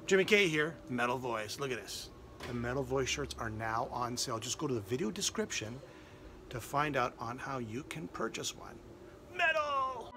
Jimmy K here, Metal Voice. Look at this. The Metal Voice shirts are now on sale. Just go to the video description to find out on how you can purchase one. Metal!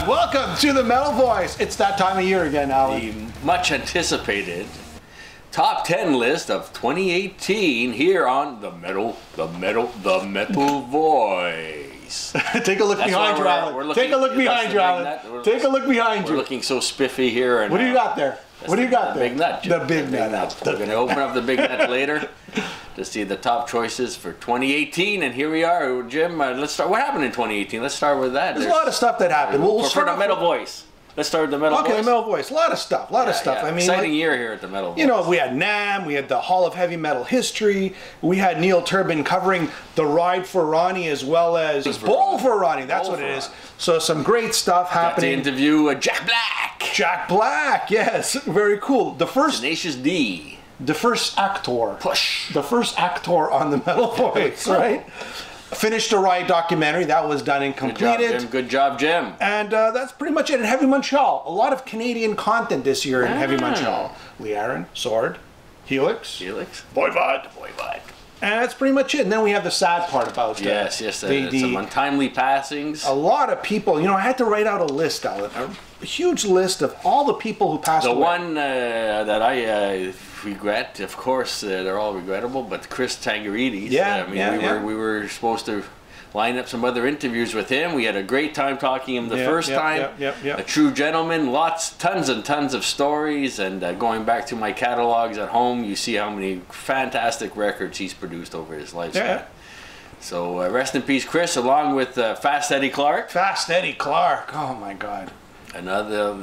Welcome to the Metal Voice. It's that time of year again, Alan. The much anticipated top 10 list of 2018 here on the Metal Voice. Take a look behind you, Alan. Take a look behind you, Alan. Take a look behind you. We're looking so spiffy here. And, what do you got there? What do you got there? Big nut. The big nut. We're going to open up the big nut later to see the top choices for 2018. And here we are, Jim. Let's start. What happened in 2018? Let's start with that. There's a lot of stuff that happened. We'll start the Metal Voice. Let's start with the Metal Voice. Okay, the Metal Voice. A lot of stuff. A lot of stuff. Yeah. I mean, exciting year here at the Metal Voice. You know, we had NAMM, we had the Hall of Heavy Metal History, we had Neil Turbin covering the Ride for Ronnie as well as Bowl for Ronnie. That's what it is. So some great stuff happening. Got to interview Jack Black. Jack Black, yes, very cool. The first Tenacious D. The first actor. Push. The first actor on the Metal Voice, right? Finished the Riot documentary. That was done and completed. Good job, Jim. And that's pretty much it. In Heavy Montreal, a lot of Canadian content this year in Heavy Montreal. Lee Aaron, Sword, Helix. Voivod. And that's pretty much it. And then we have the sad part about some untimely passings. A lot of people. You know, I had to write out a list, Alan. A huge list of all the people who passed away. The one that I regret, of course, they're all regrettable, but Chris Tangarides. We were supposed to line up some other interviews with him. We had a great time talking to him the first time. A true gentleman, tons and tons of stories, and going back to my catalogs at home, you see how many fantastic records he's produced over his lifespan. So rest in peace, Chris, along with Fast Eddie Clark. Fast Eddie Clark, oh my God. Another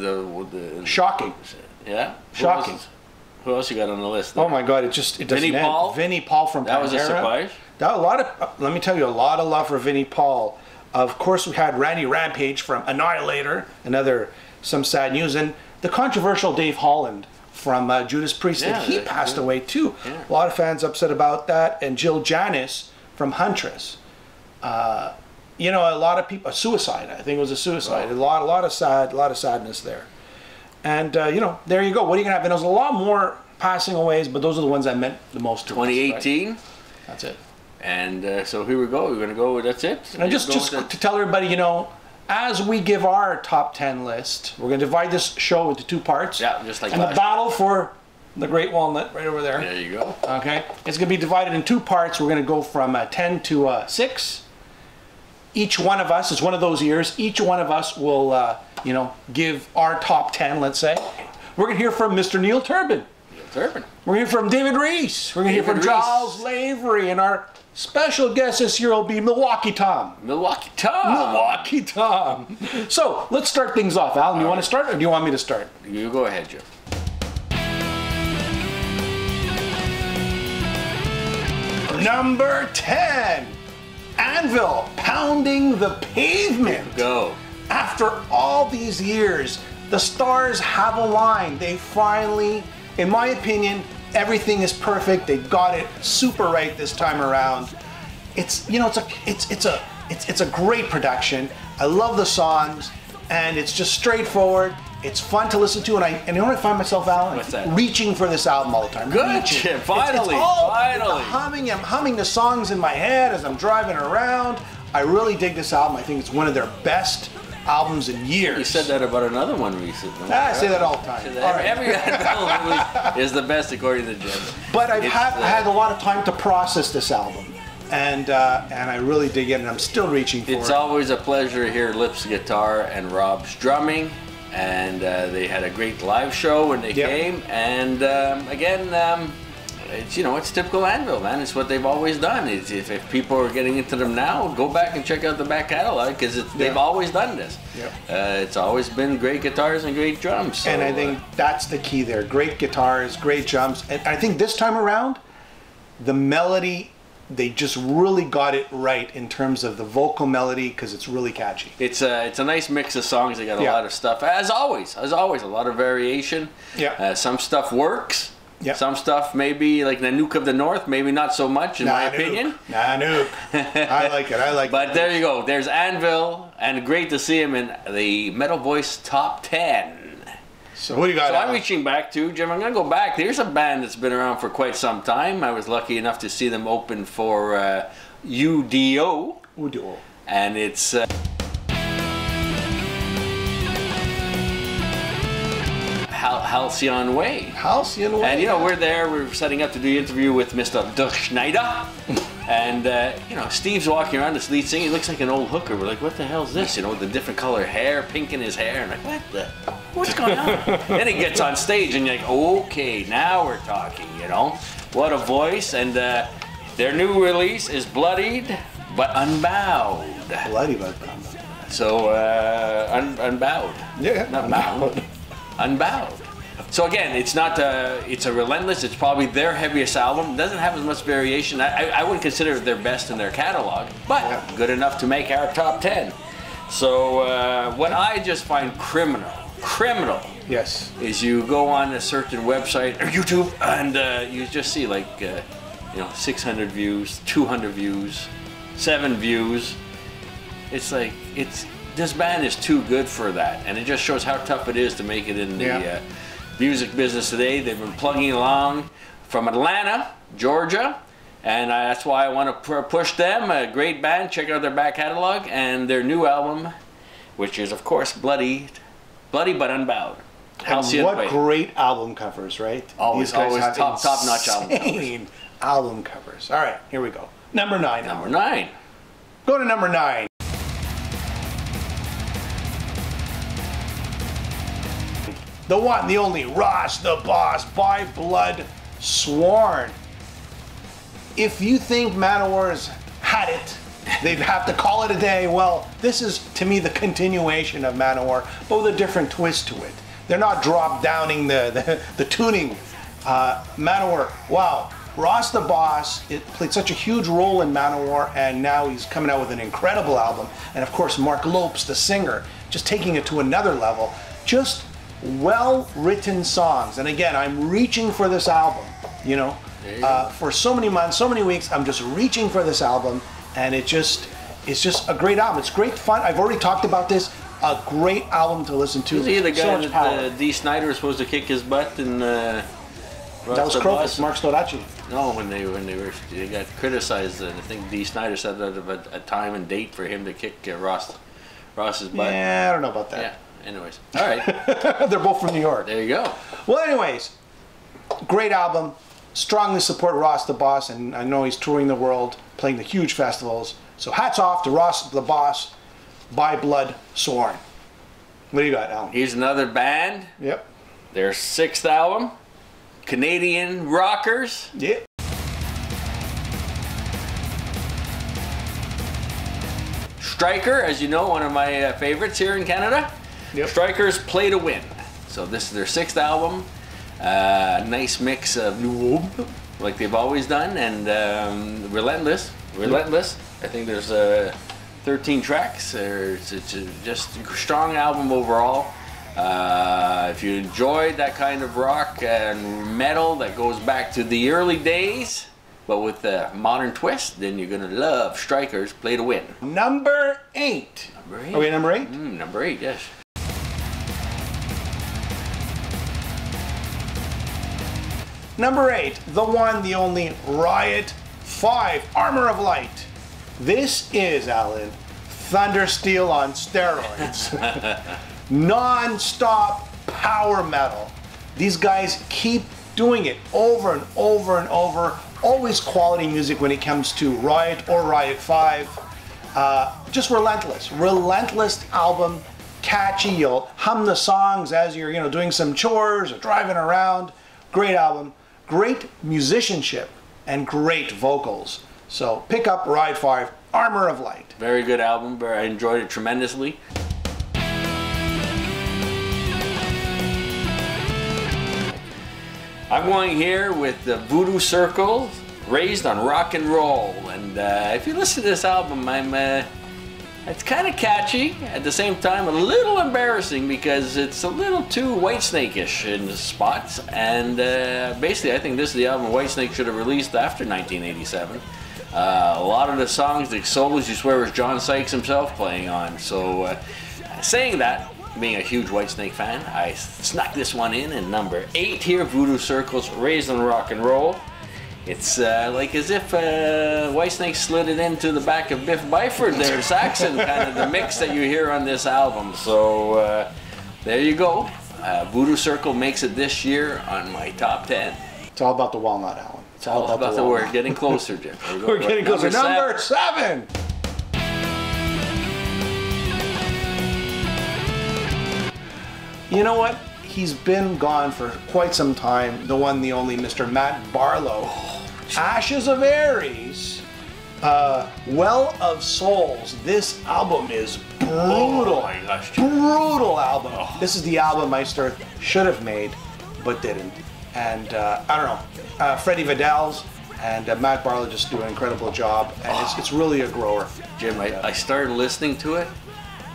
shocking. Yeah? Shocking. Who else you got on the list there? Oh my God, it doesn't Vinnie end. Paul? Vinnie Paul from Pantera. That was a surprise. Let me tell you, a lot of love for Vinnie Paul. Of course, we had Randy Rampage from Annihilator, some sad news, and the controversial Dave Holland from Judas Priest, he passed away too. Yeah. A lot of fans upset about that, and Jill Janis from Huntress. You know, a lot of people, a suicide. I think it was a suicide. Oh. A lot of sadness there. And you know, there you go. What are you gonna have? And there's a lot more passing aways, but those are the ones I meant the most to. 2018. Right? That's it. And so here we go. We're gonna go. That's it. And just to tell everybody, you know, as we give our top 10 list, we're gonna divide this show into 2 parts. Yeah, just like. And the battle for the Great Walnut right over there. There you go. Okay, it's gonna be divided in 2 parts. We're gonna go from 10 to 6. Each one of us, it's one of those years, each one of us will, you know, give our top 10, let's say. We're going to hear from Mr. Neil Turbin. We're going to hear from David Reese. We're going to hear from Charles Lavery. And our special guest this year will be Milwaukee Tom. Milwaukee Tom. So, let's start things off. Alan, do you want to start or do you want me to start? You go ahead, Jim. Number 10. Anvil, Pounding the Pavement. Go. After all these years, the stars have aligned. They finally, in my opinion, everything is perfect. They got it super right this time around. It's, you know, it's a great production. I love the songs, and it's just straightforward. It's fun to listen to, and you know what I find myself, Alan? What's that? Reaching for this album all the time. Good, finally, finally. I'm humming the songs in my head as I'm driving around. I really dig this album. I think it's one of their best albums in years. You said that about another one recently. I say that all the time. Every album is the best according to Jim. But I had a lot of time to process this album. And I really dig it, and I'm still reaching for it. It's always a pleasure to hear Lip's guitar and Rob's drumming. And they had a great live show when they came, and again, it's, you know, it's typical Anvil, man. It's what they've always done. If people are getting into them now, go back and check out the back catalog, because they've always done this. It's always been great guitars and great drums. So, and I think that's the key there. Great guitars, great drums, and I think this time around, the melody, they just really got it right in terms of the vocal melody, because it's really catchy. It's a nice mix of songs. They got a lot of stuff, as always, a lot of variation. Some stuff works. Some stuff maybe, like Nanook of the North, maybe not so much in my opinion. Nanook. I like it. But there you go. There's Anvil, and great to see him in the Metal Voice Top 10. So what do you got? So I'm reaching back to, Jim, I'm going to go back. There's a band that's been around for quite some time. I was lucky enough to see them open for UDO. UDO. And it's... Halcyon Way. Halcyon Way. And, you know, we're setting up to do the interview with Mr. Schneider. And, you know, Steve's walking around, this lead singer, he looks like an old hooker. We're like, what the hell is this? You know, with the different color hair, pink in his hair. And like, what's going on? Then he gets on stage and you're like, okay, now we're talking, you know. What a voice. And their new release is Bloodied but Unbowed. Bloody but Unbowed. So, unbowed. Yeah. Not bound. Unbowed. So again, it's not it's a Relentless. It's probably their heaviest album. Doesn't have as much variation. I wouldn't consider it their best in their catalog, but good enough to make our top 10. So what I just find criminal, is you go on a certain website or YouTube and you just see like you know, 600 views, 200 views, 7 views. It's like this band is too good for that, and it just shows how tough it is to make it in the music business today. They've been plugging along from Atlanta, Georgia, and that's why I want to push them. A great band. Check out their back catalog and their new album, which is of course Bloody but Unbowed. Halcyon Way. What great album covers, right? Always top-notch album covers. All right, here we go. Number 9. Number 9. Go to number 9. The one, the only, Ross the Boss by Bloodsworn. If you think Manowar's had it, they'd have to call it a day. Well, this is, to me, the continuation of Manowar, but with a different twist to it. They're not drop-downing the tuning. Manowar, wow. Ross the Boss, it played such a huge role in Manowar, and now he's coming out with an incredible album. And of course, Mark Lopes, the singer, just taking it to another level. Just well-written songs. And again, I'm reaching for this album, you know. For so many months, so many weeks, I'm just reaching for this album, and it's just a great album. It's great fun. I've already talked about this. A great album to listen to. Is he the guy that Dee Snider was supposed to kick his butt and that was Crocus, Mark Storacci. No, when they got criticized, I think Dee Snider said that about a time and date for him to kick Ross's butt. Yeah, I don't know about that. Yeah. Anyways, all right. They're both from New York. There you go. Well, anyways, great album. Strongly support Ross the Boss, and I know he's touring the world, playing the huge festivals. So hats off to Ross the Boss by Bloodsworn. What do you got, Alan? Here's another band. Yep. Their 6th album, Canadian rockers. Yep. Striker, as you know, one of my favorites here in Canada. Yep. Strikers Play to Win. So this is their 6th album. Nice mix of new, like they've always done, and Relentless. I think there's 13 tracks. It's just a strong album overall. If you enjoyed that kind of rock and metal that goes back to the early days, but with a modern twist, then you're gonna love Strikers Play to Win. Number 8. Number 8. Are we at number 8? Number 8, yes. Number 8, the one, the only Riot 5, Armor of Light. This is, Alan, Thundersteel on steroids. Non-stop power metal. These guys keep doing it over and over and over. Always quality music when it comes to Riot or Riot 5. Just relentless. Relentless album. Catchy. You'll hum the songs as you're doing some chores or driving around. Great album. Great musicianship and great vocals. So pick up Riot 5, Armor of Light. Very good album. I enjoyed it tremendously. I'm going here with the Voodoo Circle, Raised on Rock and Roll. And if you listen to this album, it's kind of catchy, at the same time a little embarrassing because it's a little too Whitesnake-ish in spots. And basically I think this is the album Whitesnake should have released after 1987. A lot of the songs, the solos, you swear was John Sykes himself playing on. So saying that, being a huge Whitesnake fan, I snuck this one in number 8 here, Voodoo Circle's Raised on Rock and Roll. It's like as if Whitesnake slid it into the back of Biff Byford there, Saxon, kind of the mix that you hear on this album. So there you go. Voodoo Circle makes it this year on my top 10. It's all about the walnut, Alan. It's all about the word. We're getting closer, Jim. We're getting closer. Number 7. You know what? He's been gone for quite some time. The one, the only Mr. Matt Barlow. Ashes of Ares. Well of Souls. This album is brutal. Oh my gosh. Brutal album. Oh. This is the album Meister should have made, but didn't. And I don't know. Freddie Vidal's and Matt Barlow just do an incredible job. And it's really a grower. Jim, I started listening to it.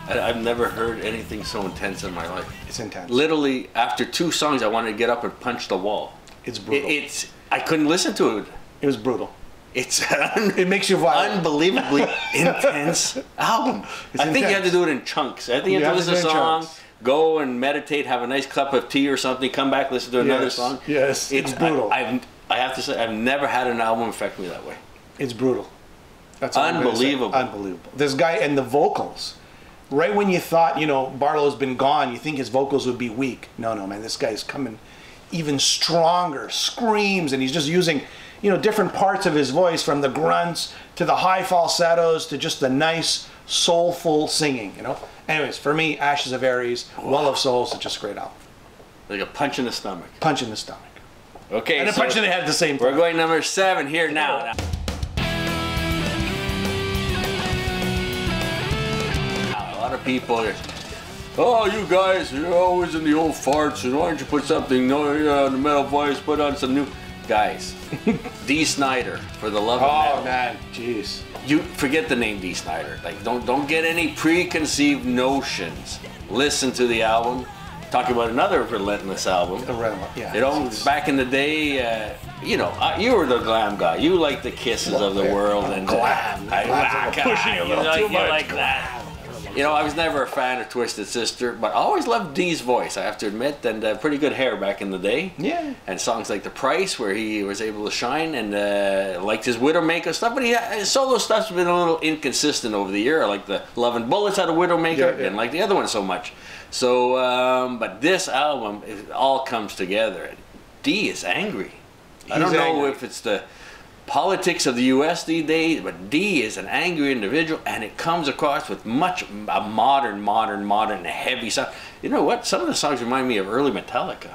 I've never heard anything so intense in my life. It's intense. Literally, after 2 songs, I wanted to get up and punch the wall. It's brutal. I couldn't listen to it. It was brutal. It makes you violent. Unbelievably intense album. I think you have to do it in chunks. I think you have to listen to a song, go and meditate, have a nice cup of tea or something, come back, listen to another song. Yes, it's brutal. I have to say, I've never had an album affect me that way. It's brutal. That's unbelievable. Unbelievable. This guy and the vocals. Right when you thought, Barlow's been gone, you think his vocals would be weak. No, man, this guy's coming even stronger, screams, and he's just using, different parts of his voice, from the grunts to the high falsettos to just the nice, soulful singing, Anyways, for me, Ashes of Ares, Well of Souls, it's just a great album. Like a punch in the stomach. Punch in the stomach. Okay, and a punch in the head at the same time. We're going number 7 here now. A lot of people are, oh, you guys, you're always in the old farts, and why don't you put something on the metal voice, put on some new... Guys, Dee Snider, for the love of metal. Oh, man, jeez. You forget the name Dee Snider. Like, don't get any preconceived notions. Listen to the album. Talking about another relentless album. Yeah. Back in the day, you were the glam guy. You liked the Kisses of the world. And glam. Pushing a little too much. Like that. I was never a fan of Twisted Sister, but I always loved Dee's voice, I have to admit, and pretty good hair back in the day. Yeah. And songs like The Price, where he was able to shine, and liked his Widowmaker stuff, but his solo stuff's been a little inconsistent over the year. I like the Love and Bullets had a Widowmaker, and like the other one so much. So, but this album, it all comes together. Dee is angry. I don't know if it's the politics of the U.S. these days, but Dee is an angry individual, and it comes across with much a modern, heavy sound. You know what? Some of the songs remind me of early Metallica.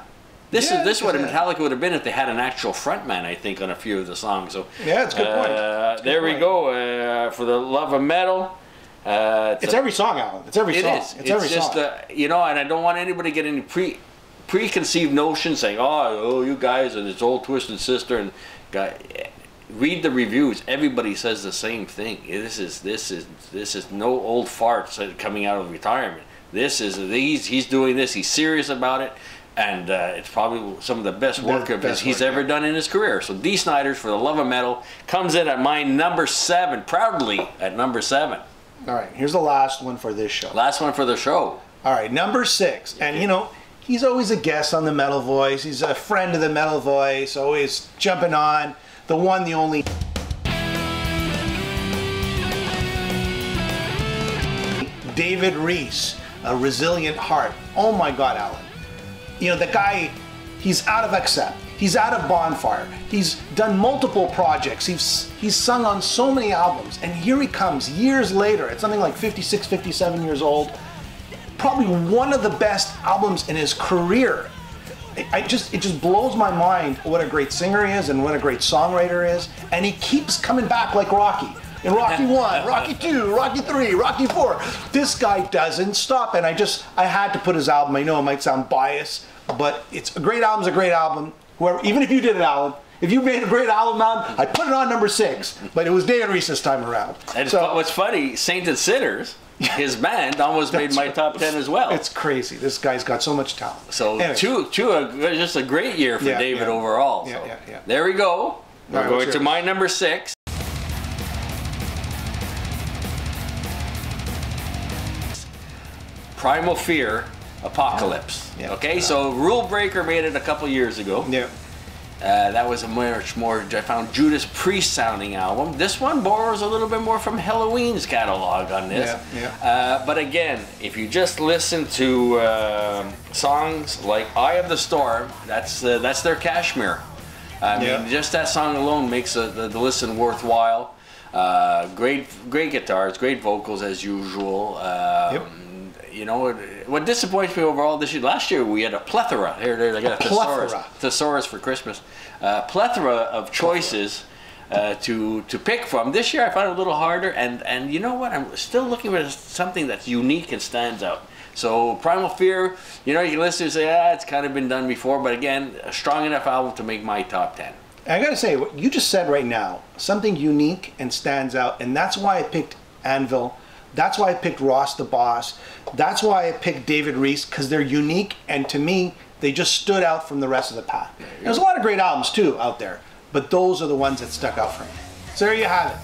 This is what Metallica would have been if they had an actual frontman, I think, on a few of the songs. So yeah, it's a good point. There we go. For the love of metal. It's every song, Alan. It's every song. It's every song. And I don't want anybody to get any preconceived notions saying, oh, you guys are this old Twisted Sister and guy. Read the reviews. Everybody says the same thing. This is no old farts coming out of retirement. He's doing this. He's serious about it, and it's probably some of the best work he's ever done in his career. So Dee Snider's For the Love of Metal comes in at my number 7, proudly at number 7. All right, here's the last one for this show. Last one for the show. All right, number 6, and he's always a guest on the Metal Voice. He's a friend of the Metal Voice, always jumping on. The one, the only... David Reese, A Resilient Heart. Oh my God, Alan. You know, the guy, he's out of Accept. He's out of Bonfire. He's done multiple projects. He's sung on so many albums. And here he comes years later, at something like 56, 57 years old. Probably one of the best albums in his career. It just blows my mind what a great singer he is and what a great songwriter he is. And he keeps coming back like Rocky. In Rocky 1, Rocky 2, Rocky 3, Rocky 4. This guy doesn't stop. And I had to put his album. I know it might sound biased, but it's a great album's a great album. Whoever, even if you did it, Alan, if you made a great album, Alan, I'd put it on number 6. But it was David Reese this time around. And so, what's funny, Sainted Sinners, his band almost made my top 10 as well. It's crazy. This guy's got so much talent. So anyway. Just a great year for David overall. So there we go. We're going to my number 6. Primal Fear, Apocalypse. Okay, so Rule Breaker made it a couple years ago. That was a much more, I found, Judas Priest sounding album. This one borrows a little bit more from Halloween's catalog on this. But again, if you just listen to songs like Eye of the Storm, that's their Kashmir. I mean, just that song alone makes the listen worthwhile. Great guitars, great vocals as usual. You know, what disappoints me overall this year, last year we had a plethora. Here, I got a thesaurus for Christmas. Plethora of choices to pick from. This year I found it a little harder, and you know what? I'm still looking for something that's unique and stands out. So Primal Fear, you know, you can listen and say, it's kind of been done before, but again, a strong enough album to make my top 10. I gotta say, what you just said right now, something unique and stands out, and that's why I picked Anvil. That's why I picked Ross the Boss. That's why I picked David Reese, because they're unique, and to me, they just stood out from the rest of the pack. There's a lot of great albums too out there, but those are the ones that stuck out for me. So there you have it.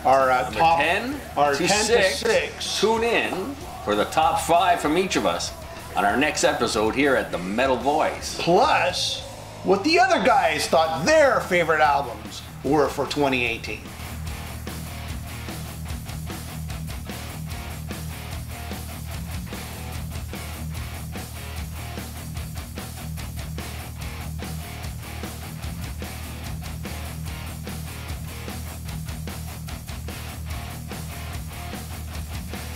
Our top 10, our 10 to 6. Tune in for the top 5 from each of us on our next episode here at the Metal Voice. Plus, what the other guys thought their favorite albums were for 2018.